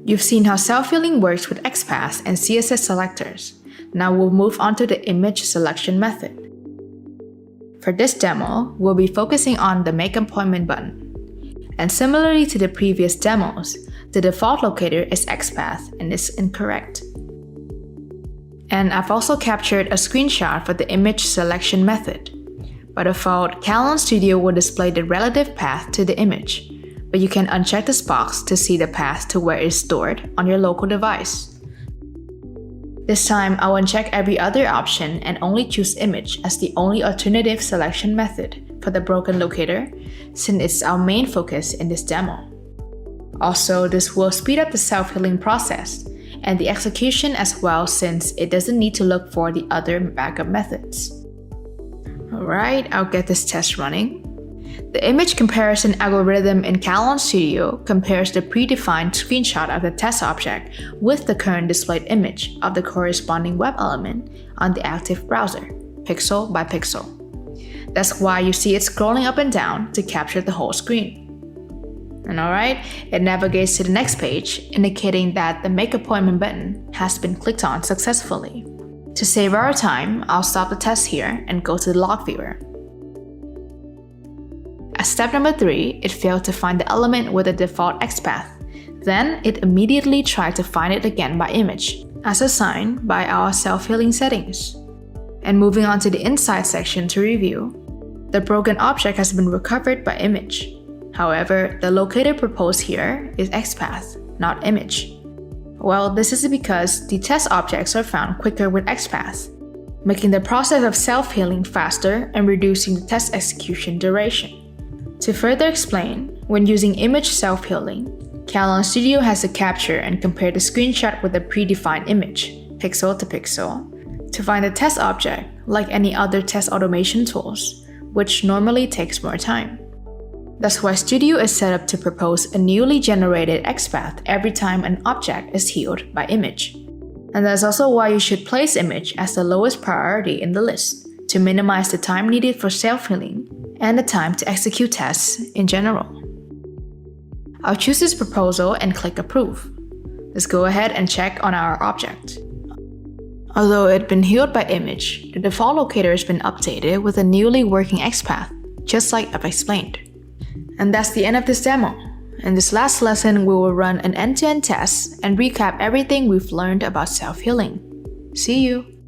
You've seen how self-healing works with Xpath and CSS selectors. Now we'll move on to the image selection method. For this demo, we'll be focusing on the Make Appointment button. And similarly to the previous demos, the default locator is Xpath and is incorrect. And I've also captured a screenshot for the image selection method. By default, Katalon Studio will display the relative path to the image, but you can uncheck this box to see the path to where it is stored on your local device. This time, I'll uncheck every other option and only choose image as the only alternative selection method for the broken locator, since it's our main focus in this demo. Also, this will speed up the self-healing process and the execution as well, since it doesn't need to look for the other backup methods. Alright, I'll get this test running. The image comparison algorithm in Katalon Studio compares the predefined screenshot of the test object with the current displayed image of the corresponding web element on the active browser, pixel by pixel. That's why you see it scrolling up and down to capture the whole screen. And alright, it navigates to the next page, indicating that the Make Appointment button has been clicked on successfully. To save our time, I'll stop the test here and go to the log viewer. At step number 3, it failed to find the element with the default Xpath. Then, it immediately tried to find it again by image, as assigned by our self-healing settings. And moving on to the inside section to review, the broken object has been recovered by image. However, the locator proposed here is Xpath, not image. Well, this is because the test objects are found quicker with Xpath, making the process of self-healing faster and reducing the test execution duration. To further explain, when using image self-healing, Katalon Studio has to capture and compare the screenshot with the predefined image, pixel to pixel, to find the test object like any other test automation tools, which normally takes more time. That's why Studio is set up to propose a newly generated Xpath every time an object is healed by image. And that's also why you should place image as the lowest priority in the list, to minimize the time needed for self-healing and the time to execute tests in general. I'll choose this proposal and click Approve. Let's go ahead and check on our object. Although it had been healed by image, the default locator has been updated with a newly working Xpath, just like I've explained. And that's the end of this demo. In this last lesson, we will run an end-to-end test and recap everything we've learned about self-healing. See you!